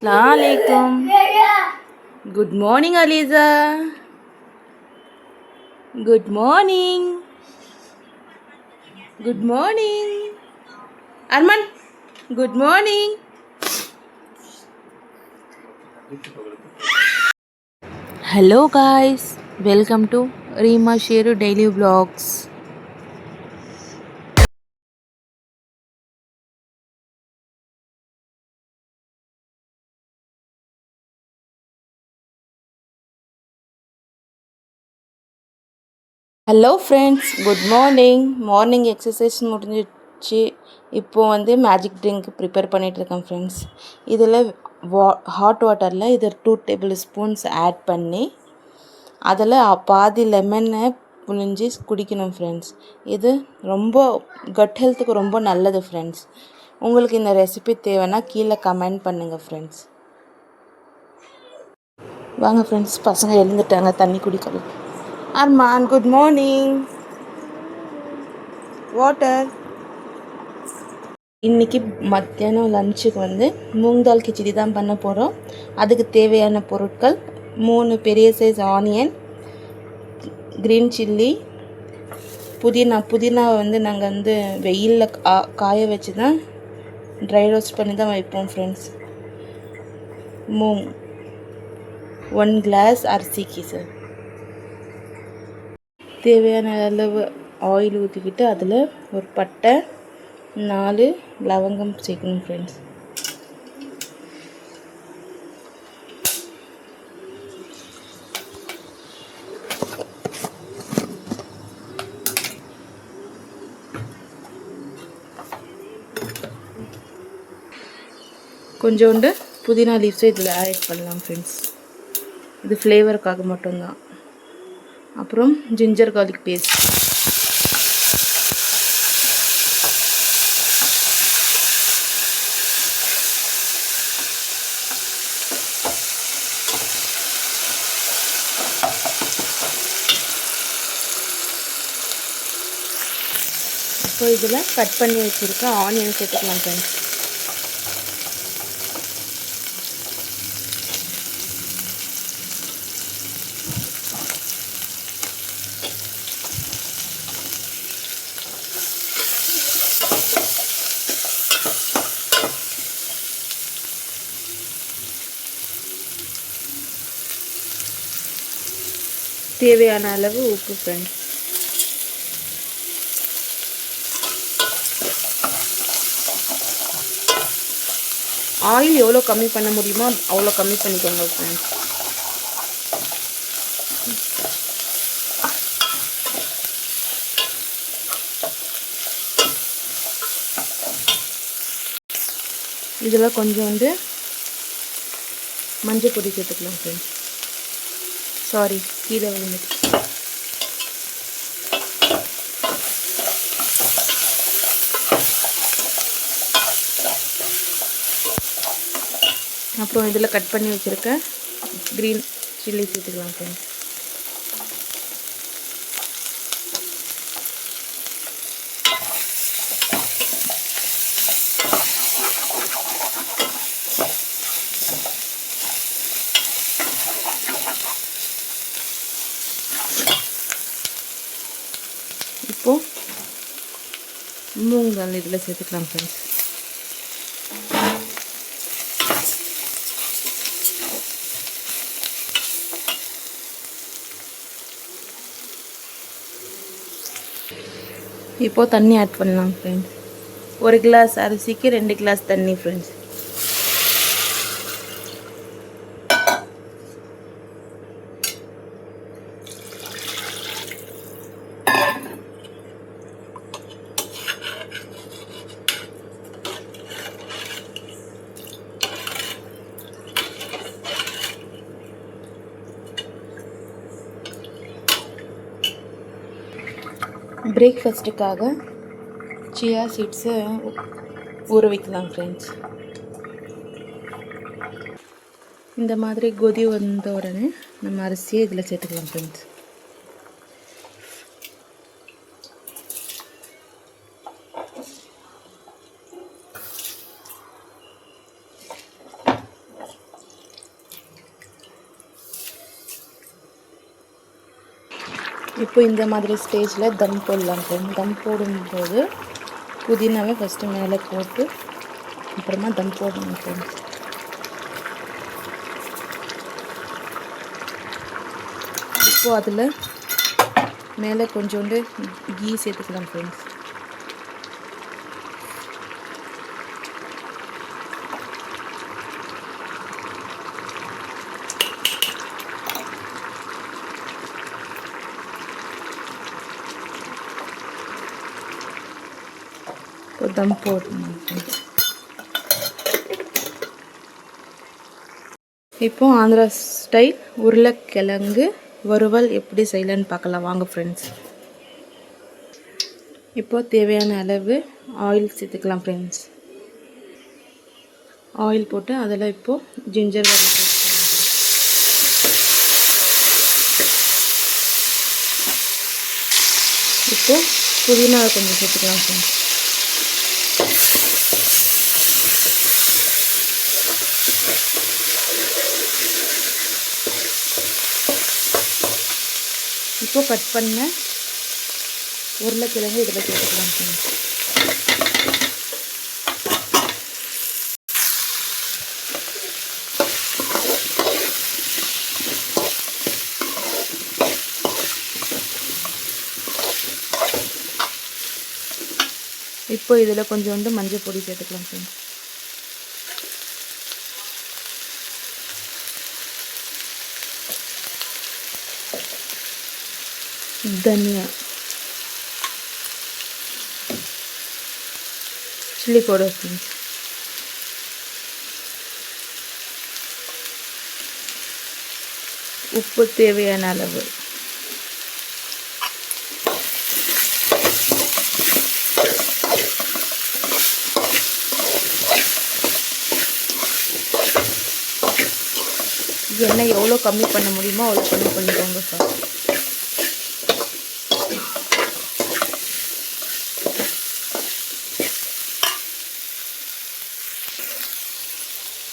Assalamualaikum. Good morning, Aliza. Good morning. Good morning. Arman. Good morning. Hello, guys. Welcome to Rima Sheru Daily Vlogs. Hello friends, good morning exercise முடிஞ்சிடுச்சு. இப்போது magic drink prepare பண்ணிகிட்ருக்கேன் friends. இதில் hot வாட்டரில் 2 table spoons add பண்ணி அதில் பாதி லெமனை புழிஞ்சி குடிக்கணும் ஃப்ரெண்ட்ஸ். இது ரொம்ப கட் ஹெல்த்துக்கு ரொம்ப நல்லது ஃப்ரெண்ட்ஸ். உங்களுக்கு இந்த ரெசிபி தேவைன்னா கீழே கமெண்ட் பண்ணுங்கள் ஃப்ரெண்ட்ஸ். வாங்க ஃப்ரெண்ட்ஸ், பசங்க எழுந்துட்டாங்க, தண்ணி குடிக்கலாம். Arman, good morning. வாட்டர். இன்றைக்கி மத்தியானம் லஞ்சுக்கு மூங் தால் கிச்சடி தான் பண்ண போகிறோம். அதுக்கு தேவையான பொருட்கள் 3 பெரிய சைஸ் ஆனியன், க்ரீன் சில்லி, புதினாவை நாங்கள் வெயிலில் காய வச்சு தான் ட்ரை ரோஸ்ட் பண்ணி தான் வைப்போம் ஃப்ரெண்ட்ஸ். மூங் 1 கிளாஸ் அரிசிக்கு சார். தேவையான அளவு ஆயில் ஊற்றிக்கிட்டு அதில் ஒரு பட்டை, 4 லவங்கம் சேர்க்கணும் ஃப்ரெண்ட்ஸ். கொஞ்சோண்டு புதினா லீவ்ஸை இதில் ஆட் பண்ணலாம் ஃப்ரெண்ட்ஸ். இது ஃப்ளேவருக்காக மட்டும்தான். அப்புறம் ஜிஞ்சர் கார்லிக் பேஸ்ட், இப்போ இதில் கட் பண்ணி வச்சுருக்க ஆனியன் சேர்த்துக்கலாம் ஃப்ரெண்ட்ஸ். தேவையான அளவு உப்பு ஃப்ரெண்ட்ஸ். ஆயில் எவ்வளோ கம்மி பண்ண முடியுமோ அவ்வளோ கம்மி பண்ணிக்கோங்க ஃப்ரெண்ட்ஸ். இதில் கொஞ்சோண்டு மஞ்சள் பொடி சேர்த்துக்கலாம் ஃப்ரெண்ட்ஸ். சாரி, கீழே விழுந்துட்டு. அப்புறம் இதில் கட் பண்ணி வச்சுருக்க க்ரீன் சில்லி சேர்த்துக்கலாம் ஃப்ரெண்ட்ஸ். இப்போது மூங் தால் இதில் சேர்த்துக்கலாம் ஃப்ரெண்ட்ஸ். இப்போது தண்ணி ஆட் பண்ணலாம் ஃப்ரெண்ட்ஸ். 1 கிளாஸ் அரிசிக்கு 2 கிளாஸ் தண்ணி ஃப்ரெண்ட்ஸ். பிரேக்ஃபாஸ்ட்டுக்காக சியா சீட்ஸை ஊற வைக்கலாம் ஃப்ரெண்ட்ஸ். இந்த மாதிரி கொதி வந்த உடனே நம்ம அரிசியை இதில் சேர்த்துக்கலாம் ஃப்ரெண்ட்ஸ். இப்போ இந்த மாதிரி ஸ்டேஜில் தம் போடலாம் ஃப்ரெண்ட். தம் போடும்போது புதினாவை ஃபஸ்ட்டு மேலே போட்டு அப்புறமா தம் போடணும் ஃப்ரெண்ட்ஸ். இப்போது அதில் மேலே கொஞ்சோண்டு கீ சேர்த்துக்கலாம் ஃப்ரெண்ட்ஸ். தம் போடணும். இப்போ ஆந்திரா ஸ்டைல் உருளைக்கிழங்கு வறுவல் எப்படி செய்யலான்னு பார்க்கலாம் வாங்க ஃப்ரெண்ட்ஸ். இப்போ தேவையான அளவு ஆயில் சேர்த்துக்கலாம் ஃப்ரெண்ட்ஸ். ஆயில் போட்டு அதில் இப்போது ஜிஞ்சர் கார்லிக் இப்போது புதினா கொஞ்சம் சேர்த்துக்கலாம் ஃப்ரெண்ட்ஸ். இப்போ கட் பண்ண உருளைக்கிழங்கு இதில் சேர்த்துக்கலாம் ஃப்ரெண்ட்ஸ். இப்போ இதில் கொஞ்சோண்டு மஞ்சள் பொடி சேர்த்துக்கலாம் ஃப்ரெண்ட்ஸ். தனியா சில்லி பவுடர் ஃப்ரெண்ட்ஸ். உப்பு தேவையான அளவு. எண்ணெய் எவ்வளோ கம்மி பண்ண முடியுமோ அவ்வளோ கம்மி பண்ணிக்கோங்க சார்.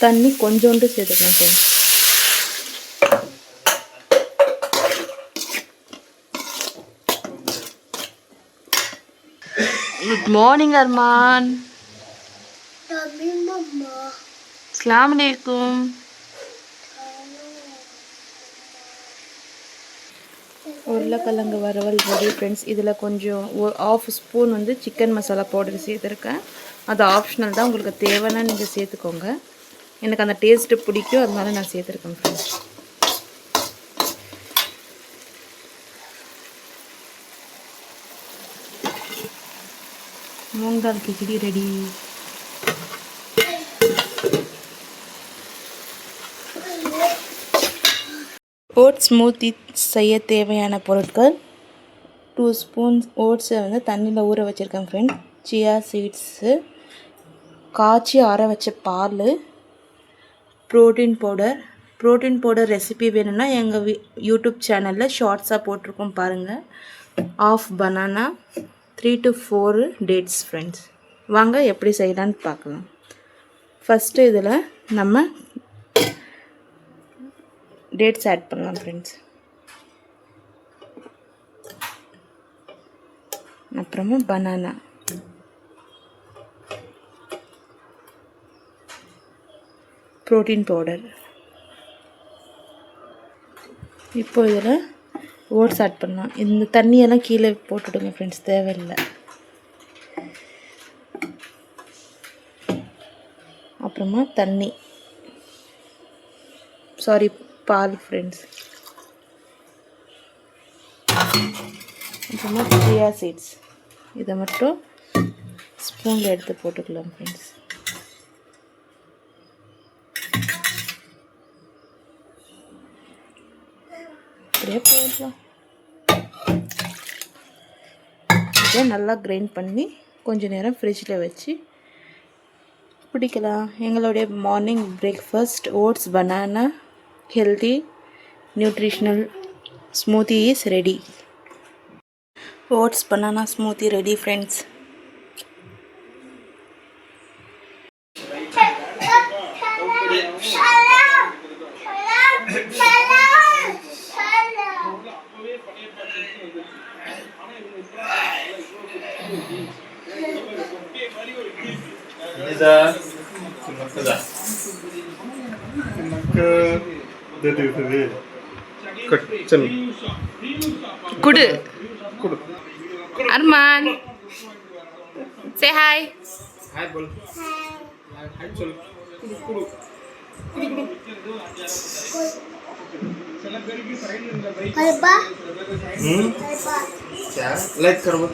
தண்ணி கொஞ்சோண்டு சேர்த்துக்கலாம் சார். Good morning Arman. அஸ்ஸலாமு அலைக்கும். உருளைக்கிழங்கு வறுவல் ரெடி ஃப்ரெண்ட்ஸ். இதில் கொஞ்சம் 1/2 ஸ்பூன் வந்து சிக்கன் மசாலா பவுடர் சேர்த்துருக்கேன். அது ஆப்ஷனல் தான், உங்களுக்கு தேவைன்னா நீங்கள் சேர்த்துக்கோங்க. எனக்கு அந்த டேஸ்ட்டு பிடிக்கும், அதனால நான் சேர்த்துருக்கேன் ஃப்ரெண்ட்ஸ். மூங் தால் கிச்சடி ரெடி. ஓட்ஸ் ஸ்மூத்தி செய்ய தேவையான பொருட்கள்: 2 ஸ்பூன்ஸ் ஓட்ஸை வந்து தண்ணியில் ஊற வச்சுருக்கேன் ஃப்ரெண்ட். சியா சீட்ஸு, காய்ச்சி ஆற வச்ச பால், ப்ரோட்டீன் பவுடர் ரெசிபி வேணும்னா எங்கள் யூடியூப் சேனலில் ஷார்ட்ஸாக போட்டிருக்கோம் பாருங்கள். 1/2 பனானா, 3 to 4 டேட்ஸ் ஃப்ரெண்ட்ஸ். வாங்க எப்படி செய்யலான்னு பார்க்கலாம். ஃபஸ்ட்டு இதில் நம்ம டேட்ஸ் ஆட் பண்ணலாம் ஃப்ரெண்ட்ஸ். அப்புறமா பனானா, ப்ரோட்டீன் பவுடர். இப்போ இதில் ஓட்ஸ் ஆட் பண்ணலாம். இந்த தண்ணியெல்லாம் கீழே போட்டுவிடுங்க ஃப்ரெண்ட்ஸ், தேவையில்லை. அப்புறமா பால் ஃப்ரெண்ட்ஸ். அப்புறமா சியா சீட்ஸ், இதை மட்டும் ஸ்பூனில் எடுத்து போட்டுக்கலாம் ஃப்ரெண்ட்ஸ். அப்படியே போடலாம். இதை நல்லா கிரைண்ட் பண்ணி கொஞ்சம் நேரம் ஃப்ரிட்ஜில் வச்சு குடிக்கலாம். எங்களுடைய morning breakfast oats banana healthy nutritional smoothie is ready. Oats banana smoothie ready friends. चल குடு कुड़ அர்மான் சே ஹாய் हाय बोल हाय चल कुड़ क्या लाइक करो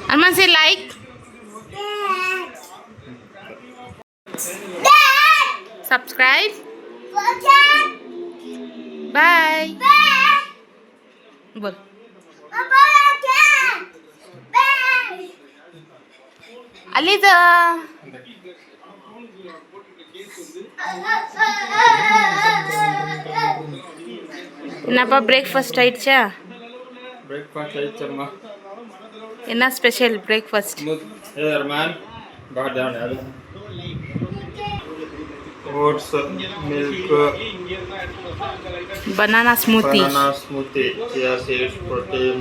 अरमान से लाइक सब्सक्राइब बाय बोल अलीजा என்னப்பா பிரேக்ஃபாஸ்ட் ஆயிடுச்சா ब्रेकफास्ट आइटम என்ன ஸ்பெஷல் பிரேக்ஃபாஸ்ட் ए अरमान बाहर जाओ यार ओट्स मिल्क बनाना smoothie banana smoothie chia seeds protein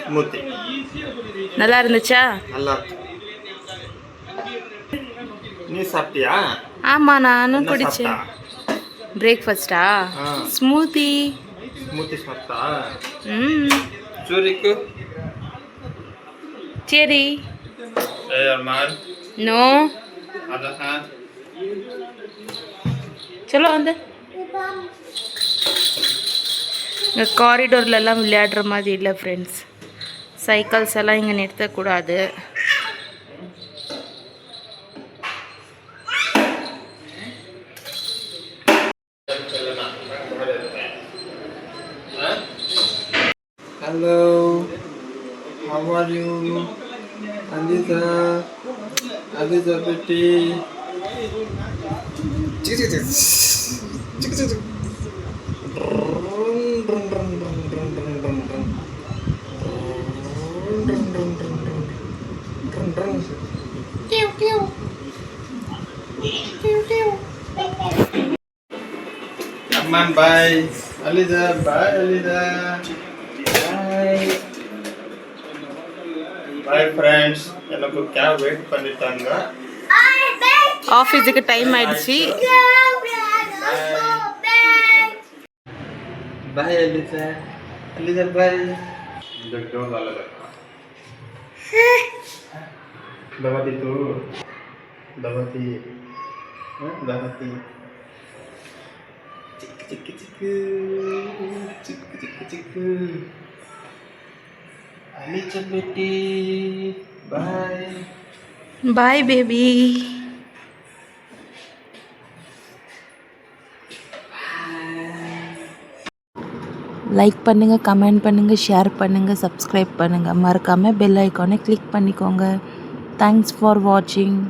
smoothie நல்லா இருந்துச்சா நல்லா நீ சாப்பிட்டியா ஆமா நானும் என்ன குடிச்சேன் சாப்பிட்டா? பிரேக்ஃபாஸ்டா ஆ. ஸ்மூத்தி smoothie சாப்பிட்டா ம் चूरिक சரி ए अरमान நோ आधा हाथ चलो வந்து இங்கே காரிடோர்லலாம் விளையாடுற மாதிரி இல்லை ஃப்ரெண்ட்ஸ் சைக்கிள்ஸ் எல்லாம் இங்கே நிறுத்தக்கூடாது Hello, how are you? Aliza, Aliza Betty. Aman, bye. Aliza, bye Aliza. Bye. Bye friends. எனக்கு கேப் வெயிட் பண்ணிட்டாங்க. ஆஃபீஸுக்கு டைம் ஆயிடுச்சு Bye Aliza. Aliza bye. देखो झालं का? दवाती तू. दवाती. दवाती. चिक चिक चिक. चिक चिक चिक. Aliza बेटी. Bye. பாய் பேபி லைக் பண்ணுங்கள் கமெண்ட் பண்ணுங்கள் ஷேர் பண்ணுங்கள் சப்ஸ்கிரைப் பண்ணுங்கள் மறக்காமல் பெல் ஐக்கானை கிளிக் பண்ணிக்கோங்க தேங்க்ஸ் ஃபார் வாட்சிங்